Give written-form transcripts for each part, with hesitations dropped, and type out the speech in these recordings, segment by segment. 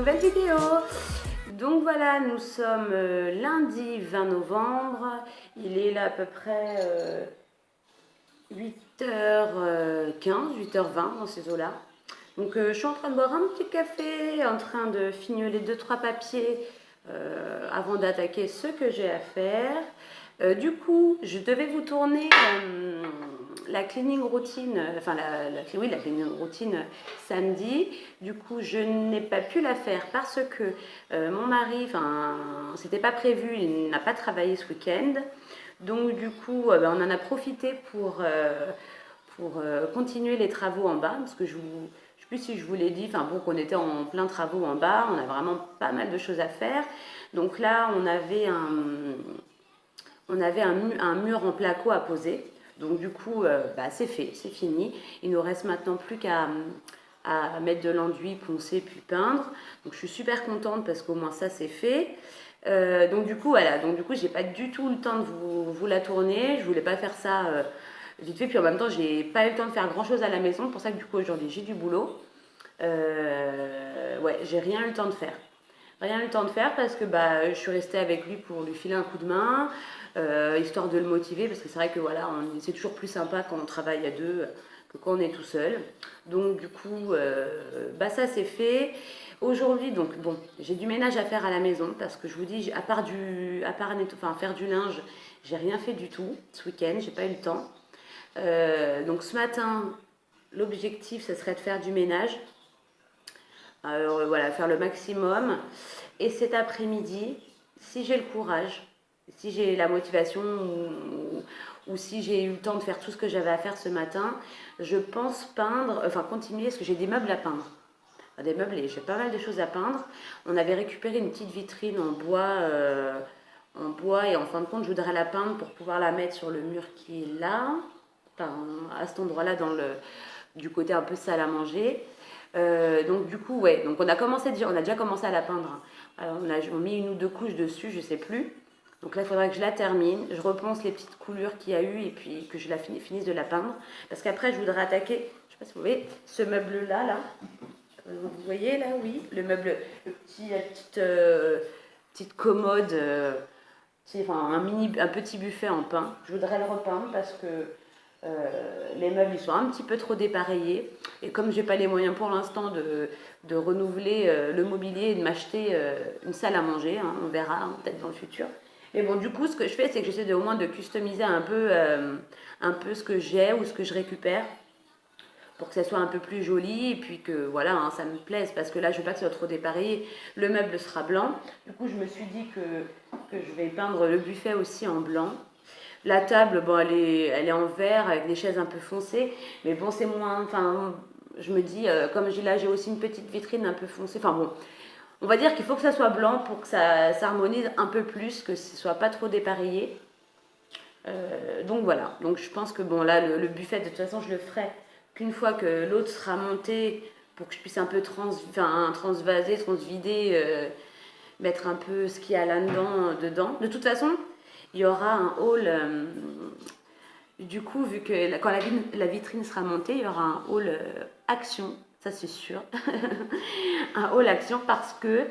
nouvelle vidéo. Donc voilà, nous sommes lundi 20 novembre. Il est là à peu près 8h15, 8h20 dans ces eaux-là. Donc je suis en train de boire un petit café, en train de fignoler 2-3 papiers avant d'attaquer ce que j'ai à faire. Du coup, je devais vous tourner la cleaning routine, enfin la cleaning routine samedi. Du coup, je n'ai pas pu la faire parce que mon mari, enfin, c'était pas prévu, il n'a pas travaillé ce week-end. Donc du coup, on en a profité pour continuer les travaux en bas, parce que je ne sais plus si je vous l'ai dit, enfin bon, qu'on était en plein travaux en bas, on a vraiment pas mal de choses à faire. Donc là, on avait un mur en placo à poser. Donc du coup, c'est fait, c'est fini. Il nous reste maintenant plus qu'à mettre de l'enduit, poncer, puis peindre. Donc je suis super contente parce qu'au moins ça c'est fait. Donc du coup, voilà. Donc du coup, j'ai pas du tout le temps de vous la tourner. Je voulais pas faire ça vite fait. Puis en même temps, j'ai pas eu le temps de faire grand chose à la maison. C'est pour ça que du coup aujourd'hui j'ai du boulot. Ouais, j'ai rien eu le temps de faire. Rien eu le temps de faire parce que je suis restée avec lui pour lui filer un coup de main, histoire de le motiver, parce que c'est vrai que voilà, c'est toujours plus sympa quand on travaille à deux que quand on est tout seul. Donc du coup, ça c'est fait. Aujourd'hui, donc bon, j'ai du ménage à faire à la maison parce que je vous dis, à part faire du linge, j'ai rien fait du tout ce week-end, j'ai pas eu le temps. Donc ce matin, l'objectif, ce serait de faire du ménage. Alors voilà, faire le maximum. Et cet après-midi, si j'ai le courage, si j'ai la motivation ou si j'ai eu le temps de faire tout ce que j'avais à faire ce matin, je pense peindre, enfin continuer, parce que j'ai des meubles à peindre. Des meubles et j'ai pas mal de choses à peindre. On avait récupéré une petite vitrine en bois et en fin de compte, je voudrais la peindre pour pouvoir la mettre sur le mur qui est là, enfin, à cet endroit-là, du côté un peu salle à manger. Donc du coup, ouais, donc on a déjà commencé à la peindre. Alors, on a mis une ou deux couches dessus, je sais plus. Donc là, il faudra que je la termine. Je repense les petites coulures qu'il y a eu et puis que je la finisse de la peindre. Parce qu'après, je voudrais attaquer, je sais pas si vous voyez, ce meuble-là, là. Vous voyez là, oui, le meuble, la petite commode, un petit buffet en pin. Je voudrais le repeindre parce que les meubles ils sont un petit peu trop dépareillés et comme j'ai pas les moyens pour l'instant de renouveler le mobilier et de m'acheter une salle à manger, hein, on verra hein, peut-être dans le futur. Mais bon, du coup, ce que je fais, c'est que j'essaie au moins de customiser un peu ce que j'ai ou ce que je récupère pour que ça soit un peu plus joli et puis que voilà, hein, ça me plaise parce que là, je veux pas que ce soit trop dépareillé. Le meuble sera blanc. Du coup, je me suis dit que je vais peindre le buffet aussi en blanc. La table, bon, elle est en verre avec des chaises un peu foncées, mais bon, c'est moins. Enfin, je me dis, comme j'ai aussi une petite vitrine un peu foncée. Enfin bon, on va dire qu'il faut que ça soit blanc pour que ça s'harmonise un peu plus, que ce soit pas trop dépareillé. Donc voilà. Donc je pense que bon, là, le buffet, de toute façon, je le ferai qu'une fois que l'autre sera monté pour que je puisse un peu transvaser, transvider, mettre un peu ce qu'il y a dedans. De toute façon, il y aura un hall. Du coup, vu que quand la vitrine sera montée, il y aura un hall action, ça c'est sûr. Un hall action parce que,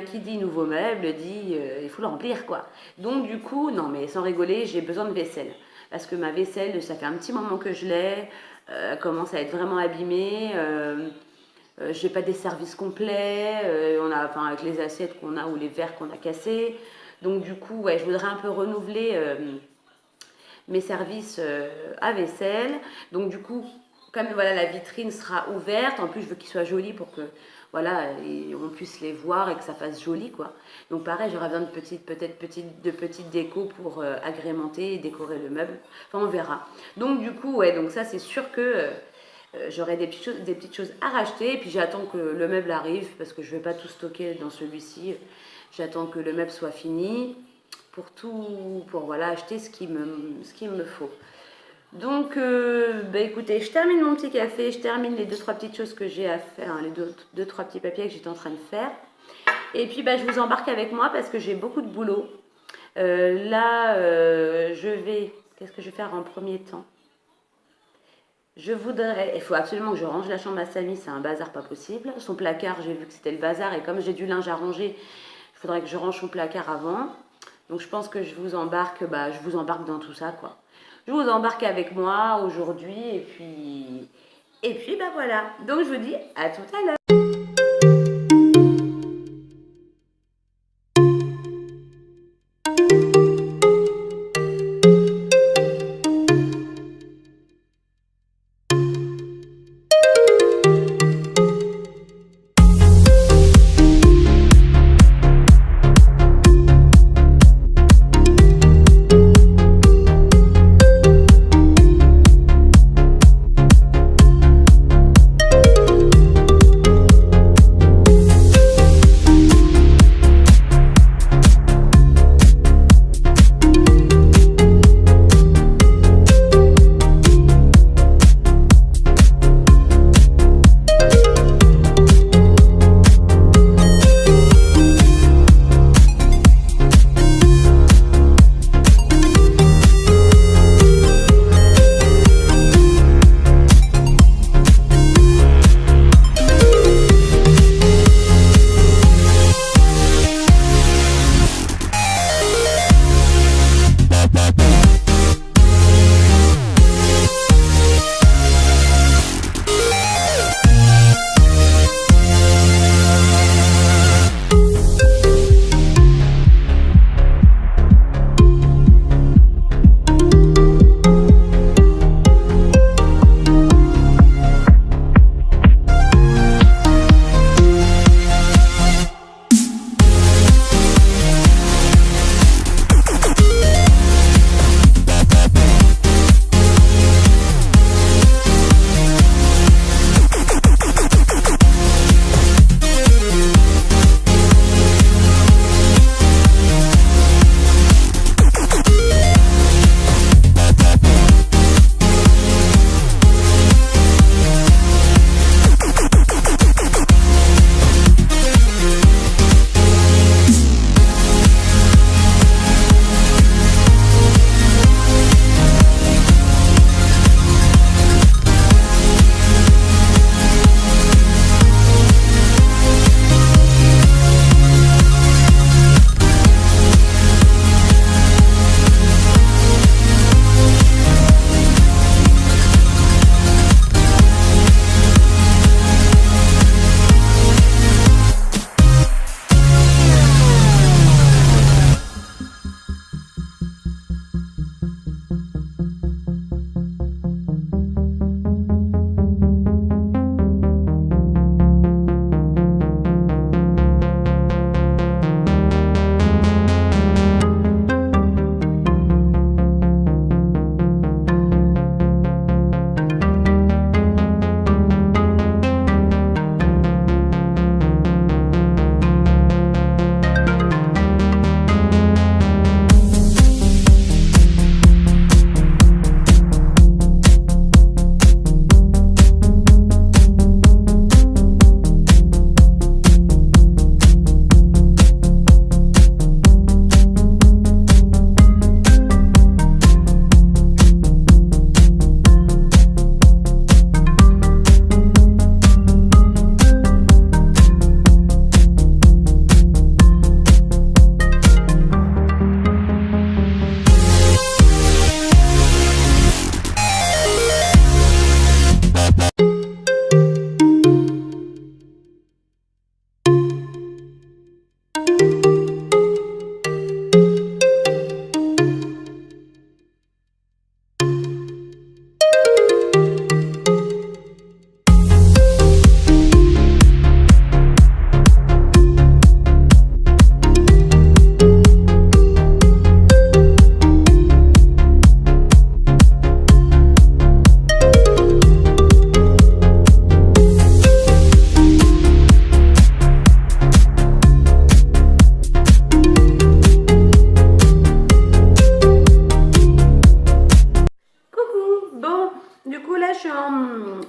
qui dit nouveau meuble dit il faut le remplir quoi. Donc du coup, non mais sans rigoler, j'ai besoin de vaisselle. Parce que ma vaisselle, ça fait un petit moment que je l'ai, elle commence à être vraiment abîmée. J'ai pas des services complets, avec les assiettes qu'on a ou les verres qu'on a cassés. Donc du coup, ouais, je voudrais un peu renouveler mes services à vaisselle. Donc du coup, comme voilà, la vitrine sera ouverte, en plus je veux qu'il soit joli pour que voilà, on puisse les voir et que ça fasse joli quoi. Donc pareil, j'aurai besoin de petites décos pour agrémenter et décorer le meuble. Enfin on verra. Donc du coup, ouais, donc ça c'est sûr que j'aurai des petites choses à racheter et puis j'attends que le meuble arrive parce que je ne vais pas tout stocker dans celui-ci. J'attends que le meuble soit fini pour voilà, acheter ce qu'il me faut. Donc, écoutez, je termine mon petit café, je termine les 2-3 petites choses que j'ai à faire, hein, les 2-3 petits papiers que j'étais en train de faire. Et puis, je vous embarque avec moi parce que j'ai beaucoup de boulot. Qu'est-ce que je vais faire en premier temps? il faut absolument que je range la chambre à Samy, c'est un bazar pas possible. Son placard, j'ai vu que c'était le bazar et comme j'ai du linge à ranger, il faudrait que je range son placard avant. Donc je pense que je vous embarque dans tout ça quoi. Je vous embarque avec moi aujourd'hui et puis bah voilà. Donc je vous dis à tout à l'heure.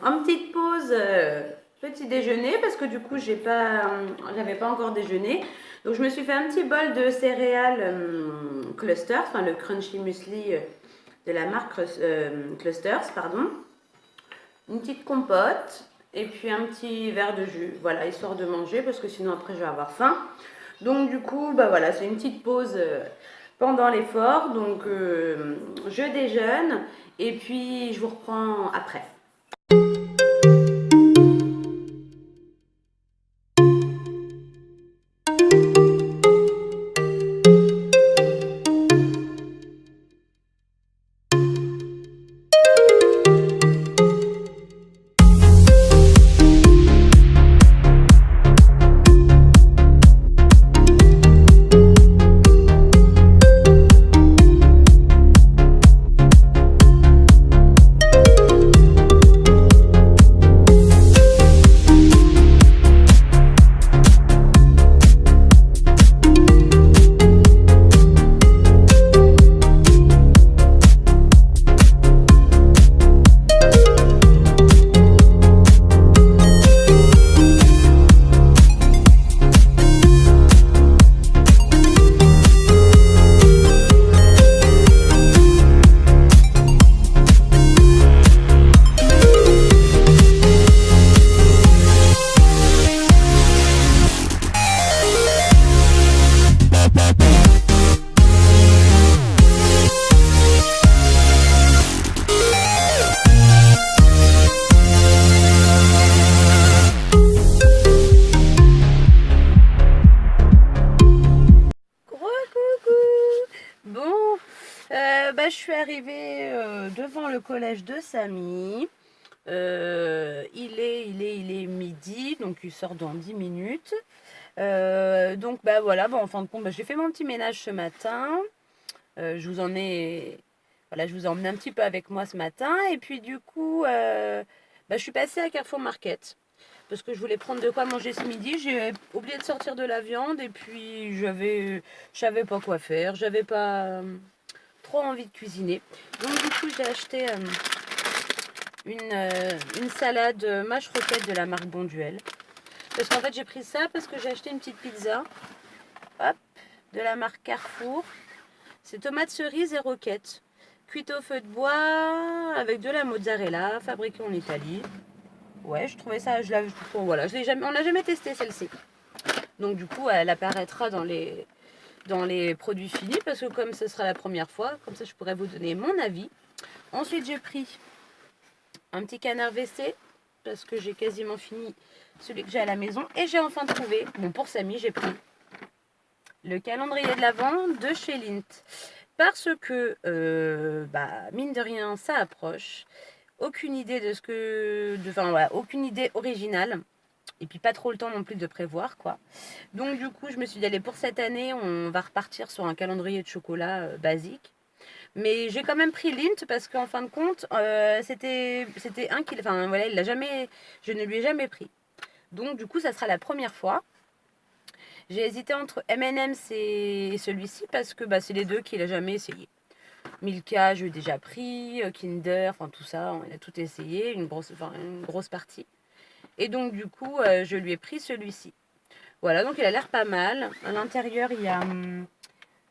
En petite pause petit déjeuner parce que du coup j'avais pas encore déjeuné. Donc je me suis fait un petit bol de céréales Clusters, enfin le crunchy muesli de la marque Clusters, pardon. une petite compote et puis un petit verre de jus. Voilà, histoire de manger parce que sinon après je vais avoir faim. Donc du coup, bah voilà, c'est une petite pause pendant l'effort. Donc je déjeune et puis je vous reprends après. Bon, je suis arrivée devant le collège de Samy. Il est midi, donc il sort dans 10 minutes. Donc voilà, en fin de compte, j'ai fait mon petit ménage ce matin. Je vous ai emmené un petit peu avec moi ce matin. Et puis du coup, je suis passée à Carrefour Market. Parce que je voulais prendre de quoi manger ce midi. J'ai oublié de sortir de la viande. Et puis je savais pas quoi faire. J'avais pas trop envie de cuisiner. Donc du coup, j'ai acheté une salade mâche roquette de la marque Bonduelle. Parce qu'en fait, j'ai pris ça parce que j'ai acheté une petite pizza. Hop, de la marque Carrefour. C'est tomates cerises et roquettes. Cuite au feu de bois avec de la mozzarella, fabriquée en Italie. Ouais, je trouvais ça, voilà, on l'a jamais testé celle-ci. Donc du coup, elle apparaîtra dans les produits finis parce que comme ce sera la première fois, comme ça je pourrais vous donner mon avis. Ensuite, j'ai pris un petit canard WC parce que j'ai quasiment fini celui que j'ai à la maison. Et j'ai enfin trouvé, pour Samy, j'ai pris le calendrier de l'Avent de chez Lindt. Parce que, mine de rien, ça approche. Aucune idée aucune idée originale. Et puis pas trop le temps non plus de prévoir, quoi. Donc du coup, je me suis dit, allez, pour cette année, on va repartir sur un calendrier de chocolat basique. Mais j'ai quand même pris Lindt parce qu'en fin de compte, c'était un qu'il... Enfin voilà, je ne lui ai jamais pris. Donc du coup, ça sera la première fois. J'ai hésité entre M&M's et celui-ci parce que c'est les deux qu'il a jamais essayé. Milka, je l'ai déjà pris, Kinder, tout ça, on a tout essayé, une grosse partie. Et donc du coup, je lui ai pris celui-ci. Voilà, donc il a l'air pas mal. À l'intérieur, il y a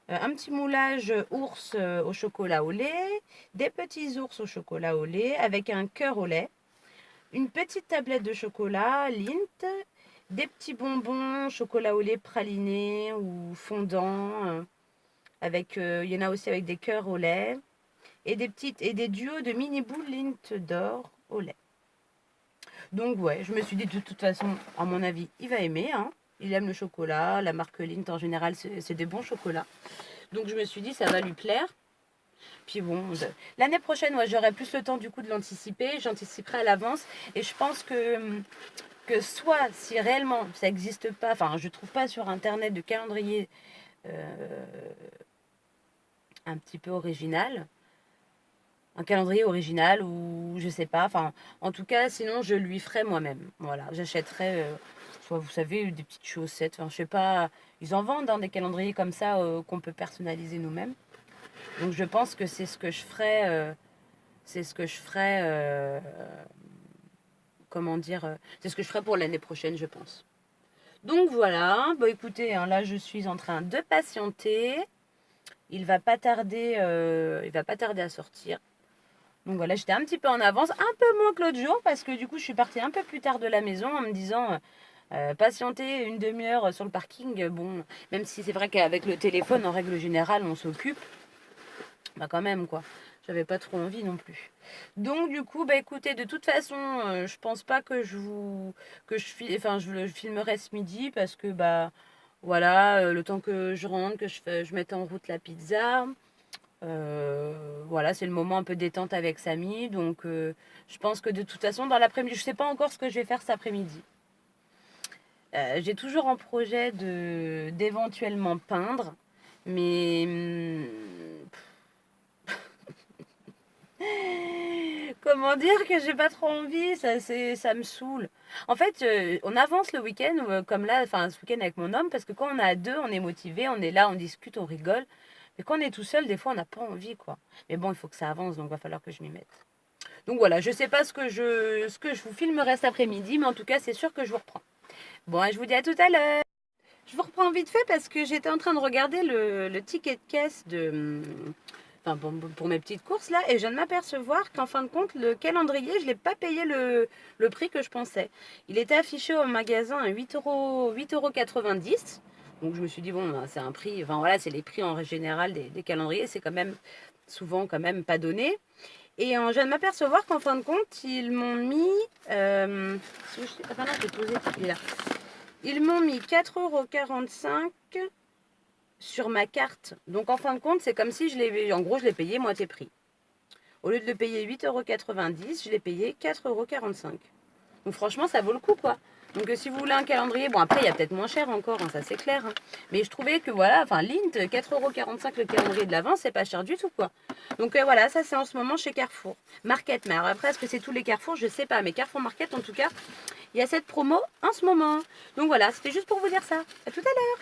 un petit moulage ours au chocolat au lait, des petits ours au chocolat au lait avec un cœur au lait, une petite tablette de chocolat Lindt, des petits bonbons chocolat au lait praliné ou fondant, il y en a aussi avec des cœurs au lait, et des duos de mini boules Lindt d'or au lait. Donc ouais, je me suis dit de toute façon, à mon avis, il va aimer, hein. Il aime le chocolat, la marque Lindt en général, c'est des bons chocolats. Donc je me suis dit, ça va lui plaire. Puis l'année prochaine, j'aurai plus le temps du coup de l'anticiper. J'anticiperai à l'avance. Et je pense que soit, si réellement ça n'existe pas, je trouve pas sur internet de calendrier un petit peu original. Un calendrier original ou je sais pas. En tout cas, sinon je lui ferai moi-même. Voilà, j'achèterai, soit vous savez, des petites chaussettes. Je sais pas. Ils en vendent des calendriers comme ça qu'on peut personnaliser nous-mêmes. Donc je pense que c'est ce que je ferai. C'est ce que je ferai. Comment dire C'est ce que je ferai pour l'année prochaine, je pense. Donc voilà. Écoutez, là je suis en train de patienter. Il va pas tarder à sortir. Donc voilà, j'étais un petit peu en avance, un peu moins que l'autre jour, parce que du coup, je suis partie un peu plus tard de la maison en me disant patienter une demi-heure sur le parking. Bon, même si c'est vrai qu'avec le téléphone, en règle générale, on s'occupe, bah quand même quoi. J'avais pas trop envie non plus. Donc du coup, bah écoutez, de toute façon, je pense pas que je filmerai ce midi parce que bah voilà, le temps que je rentre, que je mette en route la pizza. Voilà, c'est le moment un peu détente avec Samy. Donc, je pense que de toute façon, dans l'après-midi, je sais pas encore ce que je vais faire cet après-midi. J'ai toujours en projet d'éventuellement peindre, mais comment dire que j'ai pas trop envie, ça me saoule. En fait, on avance le week-end, comme là, enfin ce week-end avec mon homme, parce que quand on est à deux, on est motivé, on est là, on discute, on rigole. Mais quand on est tout seul, des fois, on n'a pas envie, quoi. Mais bon, il faut que ça avance, donc il va falloir que je m'y mette. Donc voilà, je sais pas ce que je vous filmerai cet après-midi, mais en tout cas, c'est sûr que je vous reprends. Bon, je vous dis à tout à l'heure. Je vous reprends vite fait parce que j'étais en train de regarder le ticket de caisse enfin, pour mes petites courses là, et je viens de m'apercevoir qu'en fin de compte, le calendrier, je ne l'ai pas payé le prix que je pensais. Il était affiché au magasin à 8,90 €. Donc je me suis dit, bon, ben, c'est un prix, enfin voilà, c'est les prix en général des calendriers, c'est quand même souvent quand même pas donné. Et je viens de m'apercevoir qu'en fin de compte, ils m'ont mis... Attends, non, je vais poser, il est là. Ils m'ont mis 4,45 € sur ma carte. Donc en fin de compte, c'est comme si en gros, je l'ai payé moitié prix. Au lieu de le payer 8,90 €, je l'ai payé 4,45 €. Donc franchement, ça vaut le coup, quoi. Donc si vous voulez un calendrier, bon après, il y a peut-être moins cher encore, hein, ça c'est clair. Hein. Mais je trouvais que voilà, enfin Lint, 4,45 € le calendrier de l'Avent, c'est pas cher du tout, quoi. Donc voilà, ça c'est en ce moment chez Carrefour. Market, mais alors après, est-ce que c'est tous les Carrefour? Je sais pas, mais Carrefour Market, en tout cas, il y a cette promo en ce moment. Donc voilà, c'était juste pour vous dire ça. À tout à l'heure.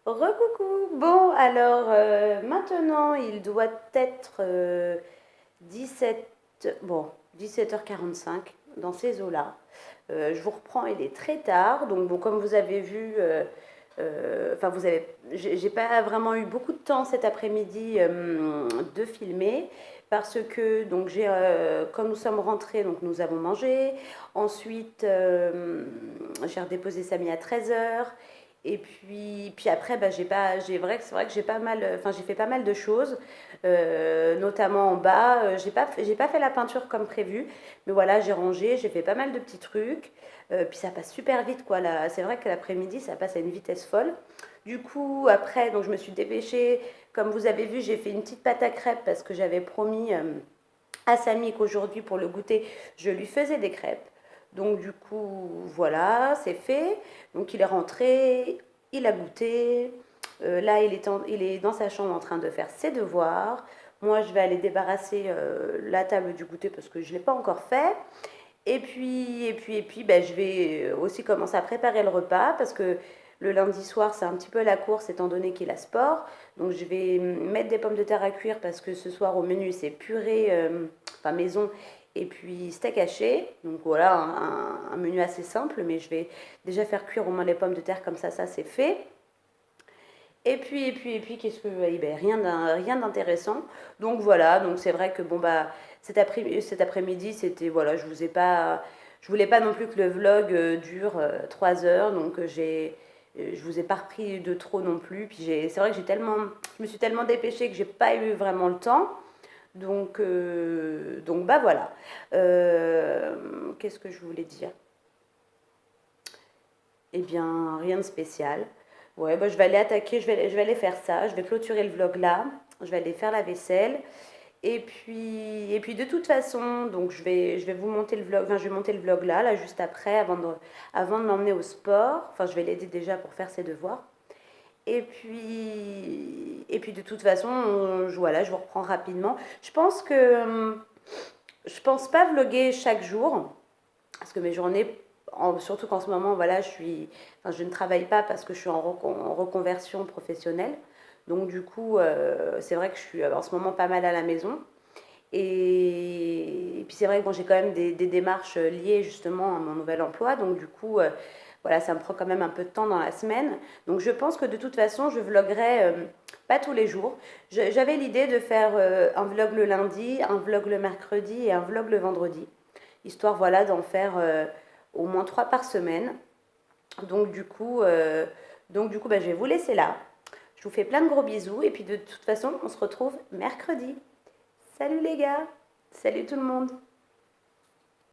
Recoucou. Bon, alors maintenant il doit être 17 h 45. dans ces eaux-là. Je vous reprends, il est très tard, donc bon, comme vous avez vu, enfin j'ai pas vraiment eu beaucoup de temps cet après-midi de filmer parce que donc quand nous sommes rentrés, donc nous avons mangé. Ensuite, j'ai redéposé Samy à 13 h. Et puis après, bah, c'est vrai que j'ai pas mal, enfin j'ai fait pas mal de choses, notamment en bas. J'ai pas fait la peinture comme prévu, mais voilà, j'ai rangé, j'ai fait pas mal de petits trucs. Puis ça passe super vite, quoi. Là, c'est vrai que l'après-midi, ça passe à une vitesse folle. Du coup, après, donc je me suis dépêchée. Comme vous avez vu, j'ai fait une petite pâte à crêpes parce que j'avais promis à Samy qu'aujourd'hui, pour le goûter, je lui faisais des crêpes. Donc du coup, voilà, c'est fait. Donc il est rentré, il a goûté. Là, il est dans sa chambre en train de faire ses devoirs. Moi, je vais aller débarrasser la table du goûter parce que je ne l'ai pas encore fait. Et puis, ben, je vais aussi commencer à préparer le repas parce que le lundi soir, c'est un petit peu la course étant donné qu'il a sport. Donc, je vais mettre des pommes de terre à cuire parce que ce soir, au menu, c'est purée, enfin maison, et puis steak haché. Donc, voilà, un menu assez simple, mais je vais déjà faire cuire au moins les pommes de terre comme ça c'est fait. Et puis, qu'est-ce que. Eh ben, rien d'intéressant. Donc voilà, donc c'est vrai que bon, bah, cet après-midi, c'était. Voilà, je voulais pas non plus que le vlog dure 3 heures, donc je vous ai pas repris de trop non plus. Puis c'est vrai que je me suis tellement dépêchée que j'ai pas eu vraiment le temps. Donc bah voilà. Qu'est-ce que je voulais dire? Eh bien, rien de spécial. Ouais, bah, je vais aller attaquer, je vais aller faire ça. Je vais clôturer le vlog là. Je vais aller faire la vaisselle. Et puis de toute façon, donc je vais vous monter le vlog, enfin, je vais monter le vlog là, juste après, avant de l'emmener au sport. Enfin, je vais l'aider déjà pour faire ses devoirs. Et puis de toute façon, voilà, je vous reprends rapidement. Je pense pas vlogger chaque jour parce que mes journées, surtout qu'en ce moment, voilà, enfin, je ne travaille pas parce que je suis en reconversion professionnelle. Donc du coup, c'est vrai que je suis en ce moment pas mal à la maison. Et puis c'est vrai que bon, j'ai quand même des démarches liées justement à mon nouvel emploi. Donc du coup, voilà, ça me prend quand même un peu de temps dans la semaine. Donc je pense que de toute façon, je vloguerai pas tous les jours. J'avais l'idée de faire un vlog le lundi, un vlog le mercredi et un vlog le vendredi. Histoire, voilà, d'en faire au moins 3 par semaine. Donc du coup, bah, je vais vous laisser là. Je vous fais plein de gros bisous et puis de toute façon, on se retrouve mercredi. Salut les gars, salut tout le monde.